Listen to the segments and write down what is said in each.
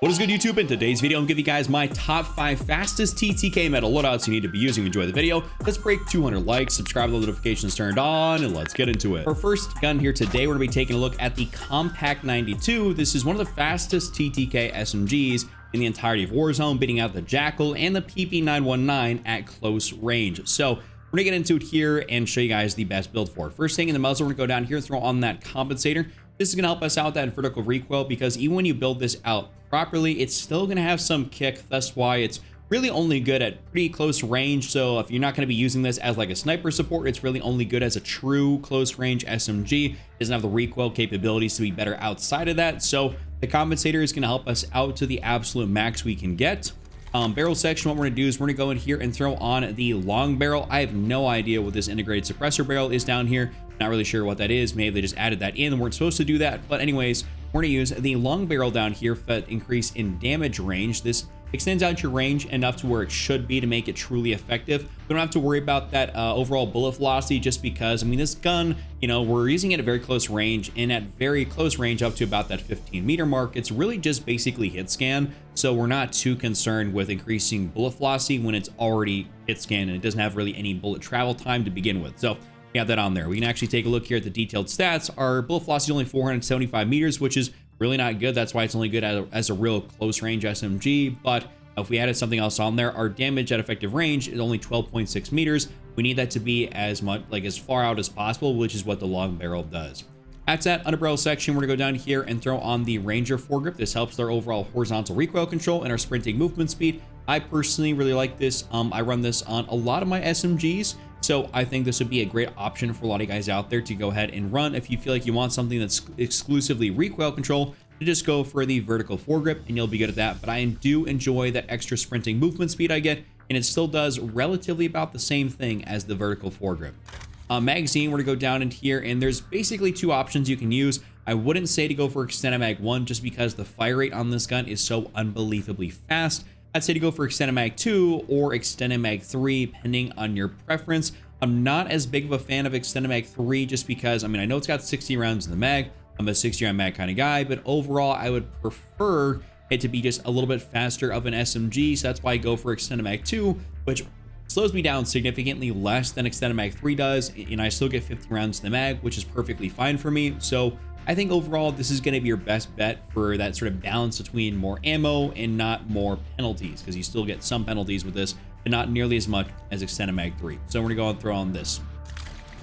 What is good, YouTube? In today's video, I'm giving you guys my top 5 fastest TTK Meta Loadouts you need to be using to enjoy the video. Let's break 200 likes, subscribe with the notifications turned on, and let's get into it. Our first gun here today, we're going to be taking a look at the Compact 92. This is one of the fastest TTK SMGs in the entirety of Warzone, beating out the Jackal and the PP919 at close range. So we're going to get into it here and show you guys the best build for it. First thing in the muzzle, we're going to go down here and throw on that compensator. This is going to help us out that vertical recoil, because even when you build this out properly, it's still going to have some kick. That's why it's really only good at pretty close range. So if you're not going to be using this as like a sniper support, it's really only good as a true close range SMG. It doesn't have the recoil capabilities to be better outside of that. So the compensator is going to help us out to the absolute max we can get. Barrel section, what we're going to do is we're going to go in here and throw on the long barrel. I have no idea what this integrated suppressor barrel is down here. Not really sure what that is. Maybe they just added that in and weren't supposed to do that. But anyways, we're going to use the long barrel down here for that increase in damage range. This extends out your range enough to where it should be to make it truly effective. We don't have to worry about that overall bullet velocity, just because, I mean, this gun, you know, we're using it at very close range, and at very close range up to about that 15-meter mark, it's really just basically hit scan. So we're not too concerned with increasing bullet velocity when it's already hit scan and it doesn't have really any bullet travel time to begin with. So we have that on there. We can actually take a look here at the detailed stats. Our bullet velocity is only 475 meters, which is really not good. That's why it's only good as a real close range SMG. But if we added something else on there, our damage at effective range is only 12.6 meters. We need that to be as much, like, as far out as possible, which is what the long barrel does. That's that. Under barrel section, we're gonna go down here and throw on the Ranger foregrip. This helps our overall horizontal recoil control and our sprinting movement speed. I personally really like this. I run this on a lot of my SMGs, so I think this would be a great option for a lot of you guys out there to go ahead and run. If you feel like you want something that's exclusively recoil control, you just go for the vertical foregrip and you'll be good at that. But I do enjoy that extra sprinting movement speed I get, and it still does relatively about the same thing as the vertical foregrip. Magazine, we're gonna go down in here, and there's basically two options you can use. I wouldn't say to go for extended mag 1 just because the fire rate on this gun is so unbelievably fast. I'd say to go for extended mag 2 or extended mag 3, depending on your preference. I'm not as big of a fan of extended mag 3 just because, I mean, I know it's got 60 rounds in the mag. I'm a 60 round mag kind of guy, but overall I would prefer it to be just a little bit faster of an SMG. So that's why I go for extended mag 2, which slows me down significantly less than extended mag 3 does, and I still get 50 rounds in the mag, which is perfectly fine for me. So I think overall this is going to be your best bet for that sort of balance between more ammo and not more penalties, because you still get some penalties with this, but not nearly as much as extended mag 3. So we're going to go and throw on this.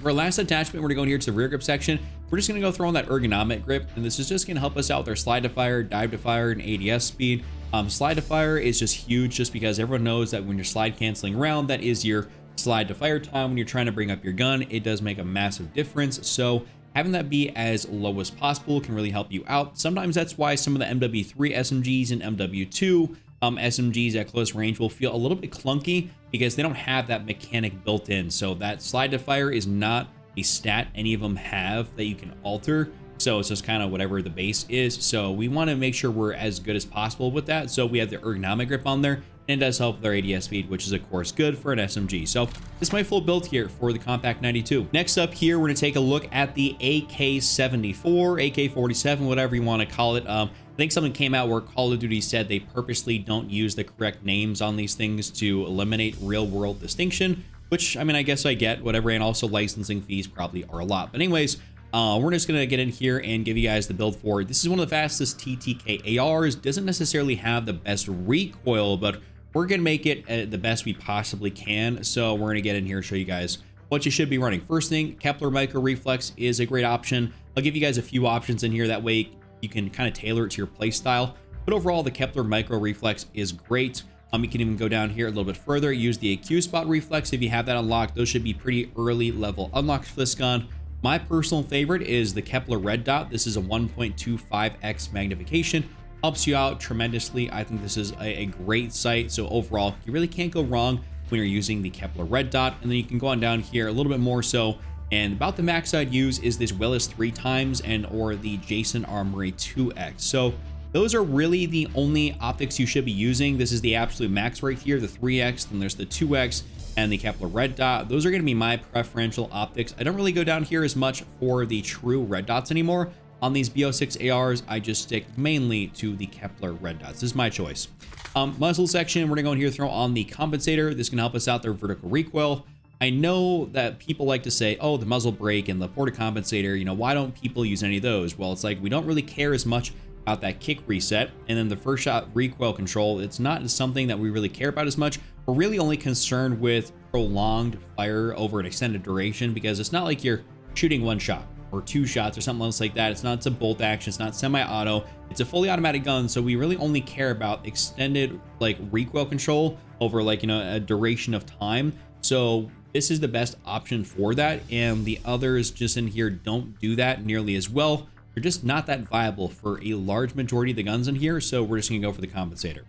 For our last attachment, we're going to go in here to the rear grip section. We're just going to go throw on that ergonomic grip, and this is just going to help us out with our slide to fire, dive to fire, and ADS speed. Slide to fire is just huge, just because everyone knows that when you're slide canceling around, that is your slide to fire time. When you're trying to bring up your gun, it does make a massive difference. So having that be as low as possible can really help you out. Sometimes that's why some of the MW3 SMGs and MW2 SMGs at close range will feel a little bit clunky because they don't have that mechanic built in. So that slide to fire is not a stat any of them have that you can alter. So it's just kind of whatever the base is. So we want to make sure we're as good as possible with that. So we have the ergonomic grip on there, and it does help with our ADS speed, which is of course good for an SMG. So this is my full build here for the Compact 92. Next up here, we're going to take a look at the AK-74, AK-47, whatever you want to call it. I think something came out where Call of Duty said they purposely don't use the correct names on these things to eliminate real world distinction, which, I mean, I guess I get, whatever, and also licensing fees probably are a lot. But anyways, we're just going to get in here and give you guys the build for it. This is one of the fastest TTK ARs. Doesn't necessarily have the best recoil, but we're going to make it the best we possibly can. So we're going to get in here and show you guys what you should be running. First thing, Kepler Micro Reflex is a great option. I'll give you guys a few options in here. That way you can kind of tailor it to your play style. But overall, the Kepler Micro Reflex is great. You can even go down here a little bit further, use the AQ Spot Reflex. If you have that unlocked, those should be pretty early level unlocks for this gun. My personal favorite is the Kepler Red Dot. This is a 1.25x magnification. Helps you out tremendously. I think this is a great sight. So overall, you really can't go wrong when you're using the Kepler Red Dot. And then you can go on down here a little bit more so. And about the max I'd use is this Willis 3x and or the Jason Armory 2x. So those are really the only optics you should be using. This is the absolute max right here, the 3x, then there's the 2x, and the Kepler Red Dot. Those are going to be my preferential optics. I don't really go down here as much for the true red dots anymore. On these BO6 ARs, I just stick mainly to the Kepler red dots. This is my choice. Muzzle section, we're gonna go in here, throw on the compensator. This can help us out their vertical recoil. I know that people like to say, oh, the muzzle brake and the porta compensator, you know, why don't people use any of those? Well, it's like we don't really care as much about that kick reset. And then the first shot recoil control, it's not something that we really care about as much. We're really only concerned with prolonged fire over an extended duration, because it's not like you're shooting one shot or two shots or something else like that. It's a bolt action, it's not semi-auto, it's a fully automatic gun. So we really only care about extended like recoil control over like, you know, a duration of time. So this is the best option for that, and the others just in here don't do that nearly as well. They're just not that viable for a large majority of the guns in here, so we're just gonna go for the compensator.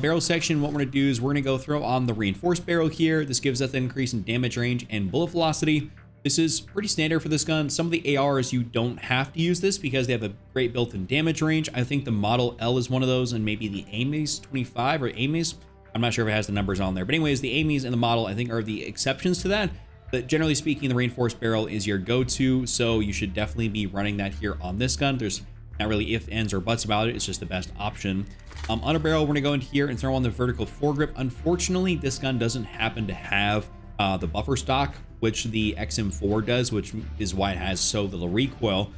Barrel section, what we're gonna do is we're gonna go throw on the reinforced barrel here. This gives us an increase in damage range and bullet velocity. This is pretty standard for this gun. Some of the ARs, you don't have to use this because they have a great built-in damage range. I think the Model L is one of those, and maybe the AMAS 25 or AMAS. I'm not sure if it has the numbers on there, but anyways, the AMAs and the model, I think, are the exceptions to that. But generally speaking, the reinforced barrel is your go-to, so you should definitely be running that here on this gun. There's not really ifs, ands, or buts about it. It's just the best option. On a barrel, we're gonna go in here and throw on the vertical foregrip. Unfortunately, this gun doesn't happen to have the buffer stock, which the XM4 does, which is why it has so little recoil.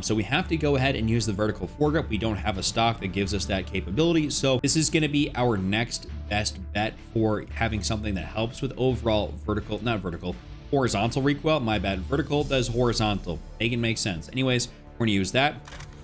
So we have to go ahead and use the vertical foregrip. We don't have a stock that gives us that capability. So this is going to be our next best bet for having something that helps with overall horizontal recoil. My bad. Vertical does horizontal. Make it make sense. Anyways, we're going to use that.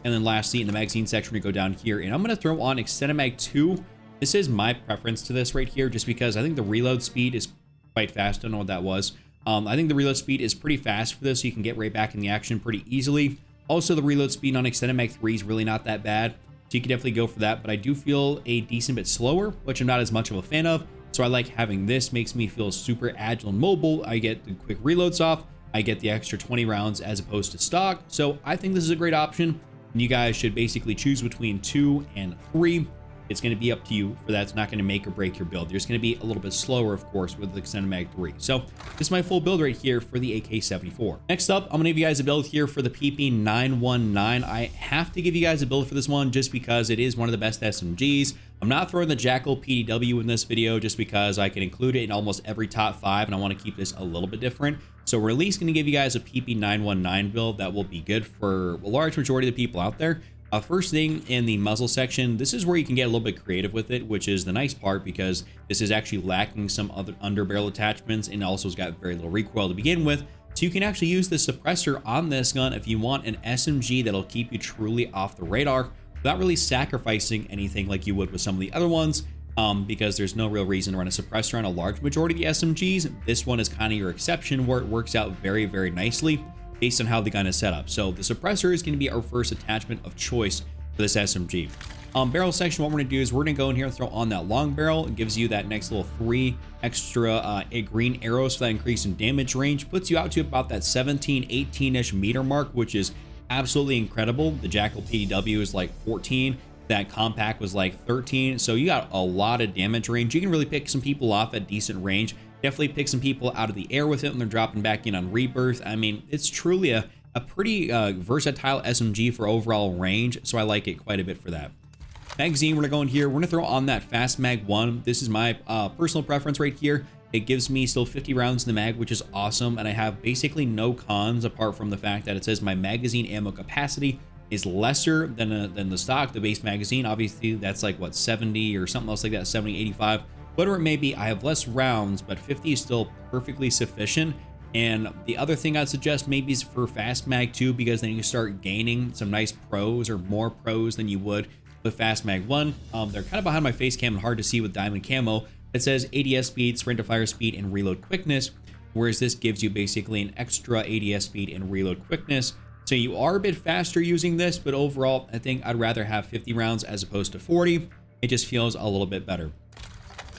And then lastly, in the magazine section, we go down here and I'm going to throw on Extended Mag 2. This is my preference to this right here, just because I think the reload speed is quite fast. I don't know what that was. I think the reload speed is pretty fast for this. So you can get right back in the action pretty easily. Also, the reload speed on Extended Mag 3 is really not that bad, so you can definitely go for that, but I do feel a decent bit slower, which I'm not as much of a fan of, so I like having this. Makes me feel super agile and mobile. I get the quick reloads off, I get the extra 20 rounds as opposed to stock, so I think this is a great option, and you guys should basically choose between 2 and 3. It's going to be up to you for that. It's not going to make or break your build. You're just going to be a little bit slower, of course, with the Extended Mag 3. So this is my full build right here for the AK-74. Next up, I'm going to give you guys a build here for the PP919. I have to give you guys a build for this one just because it is one of the best SMGs. I'm not throwing the Jackal PDW in this video just because I can include it in almost every top 5, and I want to keep this a little bit different. So we're at least going to give you guys a PP919 build that will be good for a large majority of the people out there. First thing, in the muzzle section, this is where you can get a little bit creative with it, which is the nice part because this is actually lacking some other underbarrel attachments and also has got very little recoil to begin with. So you can actually use the suppressor on this gun if you want an SMG that'll keep you truly off the radar without really sacrificing anything like you would with some of the other ones, because there's no real reason to run a suppressor on a large majority of the SMGs. This one is kind of your exception where it works out very, very nicely based on how the gun is set up. So the suppressor is going to be our first attachment of choice for this SMG. Barrel section, what we're going to do is we're going to go in here and throw on that long barrel. It gives you that next little 3 extra green arrows for that increase in damage range. Puts you out to about that 17, 18-ish meter mark, which is absolutely incredible. The Jackal PDW is like 14. That compact was like 13. So you got a lot of damage range. You can really pick some people off at decent range. Definitely pick some people out of the air with it when they're dropping back in on rebirth. I mean, it's truly a pretty versatile SMG for overall range, so I like it quite a bit for that. Magazine, we're gonna go in here. We're gonna throw on that Fast Mag 1. This is my personal preference right here. It gives me still 50 rounds in the mag, which is awesome, and I have basically no cons apart from the fact that it says my magazine ammo capacity is lesser than the stock, the base magazine. Obviously, that's like, what, 70 or something else like that, 70, 85. Whatever it may be, I have less rounds, but 50 is still perfectly sufficient. And the other thing I'd suggest maybe is for Fast Mag 2, because then you start gaining some nice pros or more pros than you would with Fast Mag 1. They're kind of behind my face cam and hard to see with diamond camo. It says ADS speed, sprint to fire speed, and reload quickness, whereas this gives you basically an extra ADS speed and reload quickness. So you are a bit faster using this, but overall, I think I'd rather have 50 rounds as opposed to 40. It just feels a little bit better.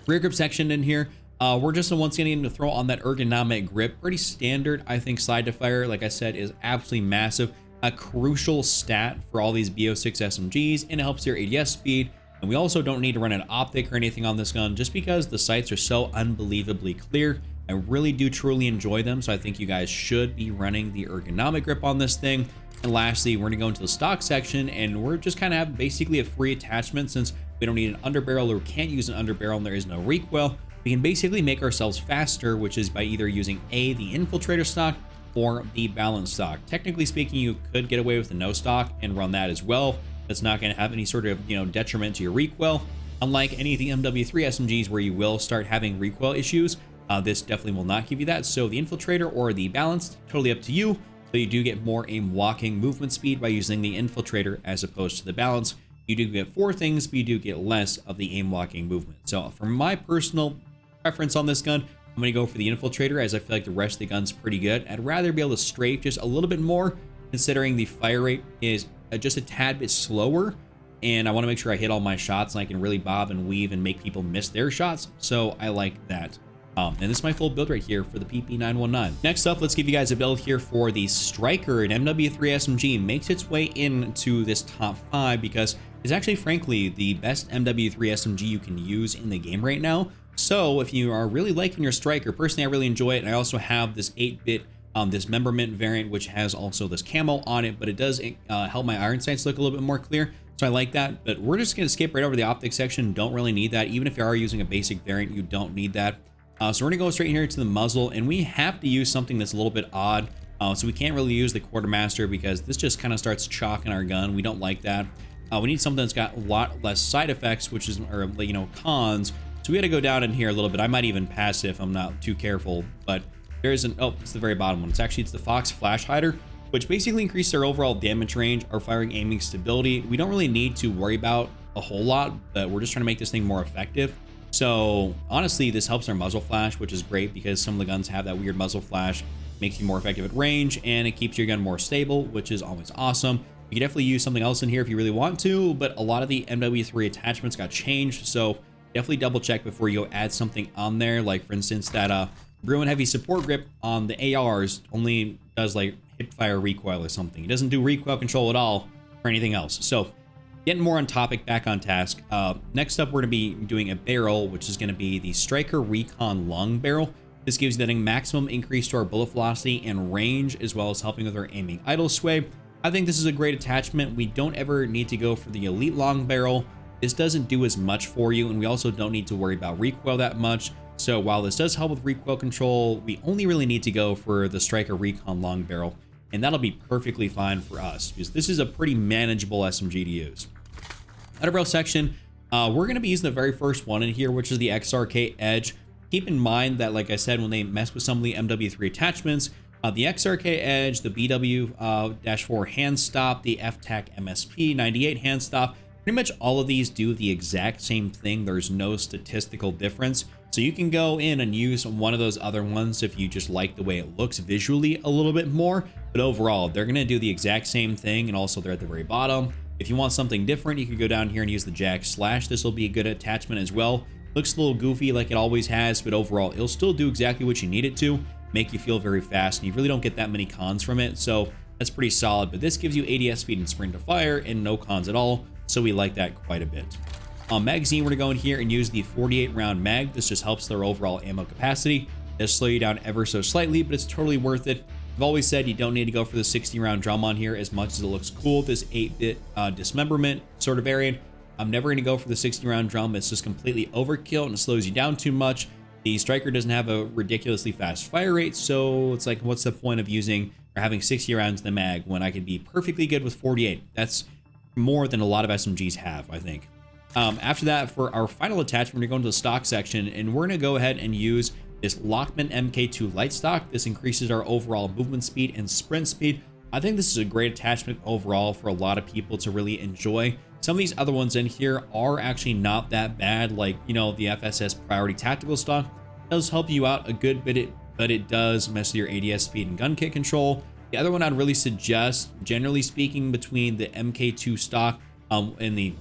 Rear grip section in here, we're just once again to throw on that ergonomic grip. Pretty standard, I think. Slide to fire, like I said, is absolutely massive. A crucial stat for all these BO6 SMGs, and it helps your ADS speed. And we also don't need to run an optic or anything on this gun just because the sights are so unbelievably clear. I really do truly enjoy them, so I think you guys should be running the ergonomic grip on this thing. And lastly, we're gonna go into the stock section, and we're just kind of have basically a free attachment since we don't need an underbarrel or can't use an underbarrel and there is no recoil. We can basically make ourselves faster, which is by either using the infiltrator stock or the balance stock. Technically speaking, you could get away with the no stock and run that as well. That's not going to have any sort of detriment to your recoil. Unlike any of the MW3 SMGs where you will start having recoil issues, this definitely will not give you that. So the infiltrator or the balanced, totally up to you. But you do get more aim walking movement speed by using the infiltrator as opposed to the balance. You do get 4 things, but you do get less of the aim walking movement. So for my personal preference on this gun, I'm going to go for the infiltrator as I feel like the rest of the gun's pretty good. I'd rather be able to strafe just a little bit more considering the fire rate is just a tad bit slower. And I want to make sure I hit all my shots and I can really bob and weave and make people miss their shots. So I like that. And this is my full build right here for the PP919. Next up, let's give you guys a build here for the Striker. An MW3 SMG makes its way into this top 5 because it's actually, frankly, the best MW3 SMG you can use in the game right now. So if you are really liking your Striker, personally, I really enjoy it. And I also have this 8-bit dismemberment variant, which has also this camo on it, but it does help my iron sights look a little bit more clear. So I like that, but we're just going to skip right over the optics section. Don't really need that. Even if you are using a basic variant, you don't need that. So we're gonna go straight here to the muzzle, and we have to use something that's a little bit odd. So we can't really use the quartermaster because this just kind of starts chalking our gun. We don't like that. We need something that's got a lot less side effects, which is, or cons. So we got to go down in here a little bit. I might even pass it if I'm not too careful, but there is an, it's the very bottom one. It's the Fox Flash Hider, which basically increases our overall damage range, our firing aiming stability. We don't really need to worry about a whole lot, but we're just trying to make this thing more effective. So honestly, this helps our muzzle flash, which is great because some of the guns have that weird muzzle flash, makes you more effective at range, and it keeps your gun more stable, which is always awesome. You can definitely use something else in here if you really want to, but a lot of the MW3 attachments got changed, so definitely double check before you add something on there. Like for instance, that Bruin Heavy Support Grip on the ARs only does like hip fire recoil or something. It doesn't do recoil control at all or anything else. So getting more on topic, back on task. Next up, we're going to be doing a barrel, which is going to be the Striker Recon Long Barrel. This gives you that maximum increase to our bullet velocity and range, as well as helping with our aiming idle sway. I think this is a great attachment. We don't ever need to go for the Elite Long Barrel. This doesn't do as much for you, and we also don't need to worry about recoil that much. So while this does help with recoil control, we only really need to go for the Striker Recon Long Barrel, and that'll be perfectly fine for us, because this is a pretty manageable SMG to use. Outer barrel section, we're going to be using the very first one in here, which is the XRK Edge. Keep in mind that, like I said, when they mess with some of the MW3 attachments, the XRK Edge, the BW-4 hand stop, the FTAC MSP 98 hand stop, pretty much all of these do the exact same thing. There's no statistical difference. So you can go in and use one of those other ones if you just like the way it looks visually a little bit more. But overall, they're going to do the exact same thing. And also they're at the very bottom. If you want something different, you can go down here and use the Jack Slash. This will be a good attachment as well. Looks a little goofy like it always has, but overall, it'll still do exactly what you need it to, make you feel very fast, and you really don't get that many cons from it. So that's pretty solid, but this gives you ADS speed and sprint to fire and no cons at all. So we like that quite a bit. On magazine, we're gonna go in here and use the 48 round mag. This just helps their overall ammo capacity. It'll slow you down ever so slightly, but it's totally worth it. I've always said you don't need to go for the 60 round drum on here as much as it looks cool. This 8-bit dismemberment sort of variant. I'm never going to go for the 60 round drum. It's just completely overkill and it slows you down too much. The Striker doesn't have a ridiculously fast fire rate, so it's like, what's the point of using or having 60 rounds in the mag when I could be perfectly good with 48? That's more than a lot of SMGs have, I think. After that, for our final attachment, we're going to go into the stock section, and we're going to go ahead and use this Lockman MK2 light stock. This increases our overall movement speed and sprint speed. I think this is a great attachment overall for a lot of people to really enjoy. Some of these other ones in here are actually not that bad, like, you know, the FSS Priority Tactical stock does help you out a good bit, but it does mess with your ADS speed and gun kick control. The other one I'd really suggest, generally speaking, between the MK2 stock and the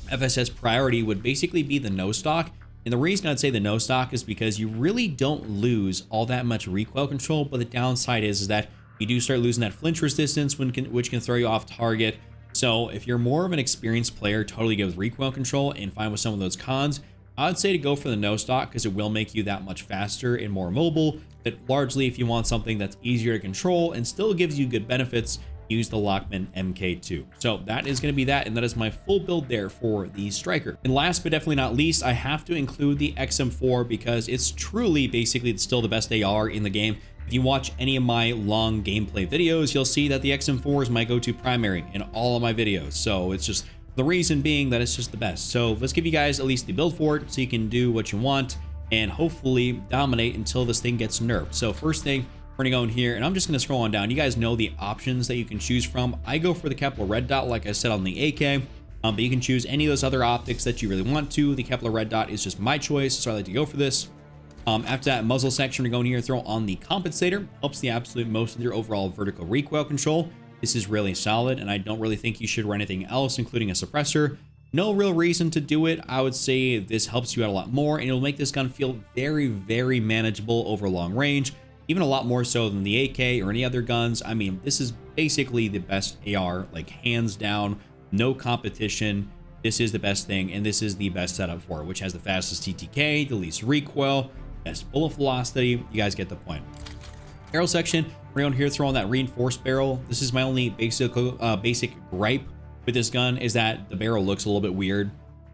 FSS Priority would basically be the no stock. And the reason I'd say the no stock is because you really don't lose all that much recoil control, but the downside is that you do start losing that flinch resistance, which can throw you off target. So if you're more of an experienced player, totally good with recoil control and fine with some of those cons, I'd say to go for the no stock because it will make you that much faster and more mobile. But largely, if you want something that's easier to control and still gives you good benefits, use the Lockman MK2. So that is going to be that, and that is my full build there for the striker. And last but definitely not least, I have to include the XM4 because it's truly basically still the best AR in the game. If you watch any of my long gameplay videos, you'll see that the XM4 is my go-to primary in all of my videos. So it's just the reason being that it's just the best. So let's give you guys at least the build for it so you can do what you want and hopefully dominate until this thing gets nerfed. So first thing, we're gonna go in here and I'm just gonna scroll on down. You guys know the options that you can choose from. I go for the Kepler red dot, like I said on the AK, but you can choose any of those other optics that you really want to. The Kepler red dot is just my choice, so I like to go for this. After that muzzle section, we're going here, throw on the compensator. Helps the absolute most with your overall vertical recoil control. This is really solid, and I don't really think you should run anything else, including a suppressor. No real reason to do it. I would say this helps you out a lot more, and it'll make this gun feel very, very manageable over long range, even a lot more so than the AK or any other guns. I mean, this is basically the best AR, like hands down, no competition. This is the best thing, and this is the best setup for it, which has the fastest TTK, the least recoil, best bullet velocity. You guys get the point. Barrel section, we're going here, throw on that reinforced barrel. This is my only basic gripe with this gun, is that the barrel looks a little bit weird.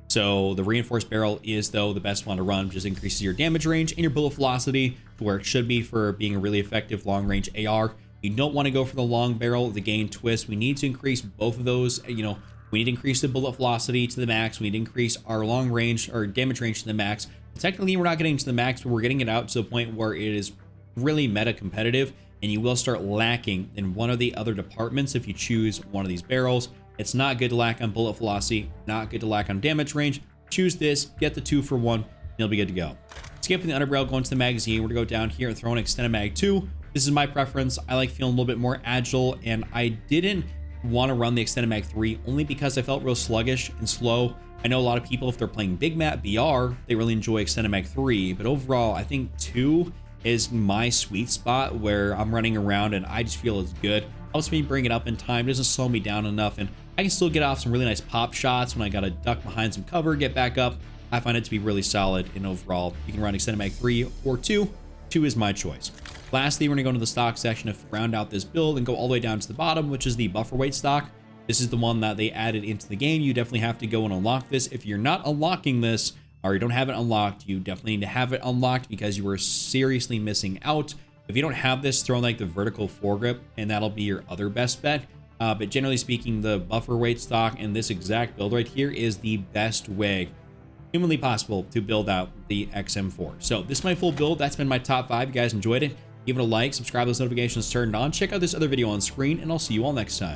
So the reinforced barrel is, though, the best one to run. Just increases your damage range and your bullet velocity to where it should be for being a really effective long range AR. You don't want to go for the long barrel, the gain twist. We need to increase both of those. You know, we need to increase the bullet velocity to the max. We need to increase our long range or damage range to the max. Technically, we're not getting to the max, but we're getting it out to the point where it is really meta competitive, and you will start lacking in one of the other departments if you choose one of these barrels. It's not good to lack on bullet velocity, not good to lack on damage range. Choose this, get the 2-for-1, and you'll be good to go. Skipping the underbarrel, going to the magazine, we're gonna go down here and throw an extended mag 2. This is my preference. I like feeling a little bit more agile, and I didn't want to run the extended mag 3 only because I felt real sluggish and slow. I know a lot of people, if they're playing big map BR, they really enjoy extended mag 3, but overall, I think 2 is my sweet spot where I'm running around and I just feel it's good. Helps me bring it up in time, doesn't slow me down enough, and I can still get off some really nice pop shots when I gotta duck behind some cover, get back up. I find it to be really solid, and overall, you can run extended mag 3 or 2. 2 is my choice. Lastly, we're gonna go into the stock section to round out this build and go all the way down to the bottom, which is the buffer weight stock. This is the one that they added into the game. You definitely have to go and unlock this. If you're not unlocking this, or you don't have it unlocked, you definitely need to have it unlocked because you are seriously missing out. If you don't have this, throw in like the vertical foregrip, and that'll be your other best bet. But generally speaking, the buffer weight stock and this exact build right here is the best way humanly possible to build out the XM4. So this is my full build. That's been my top 5. You guys enjoyed it? Give it a like, subscribe, those notifications turned on. Check out this other video on screen, and I'll see you all next time.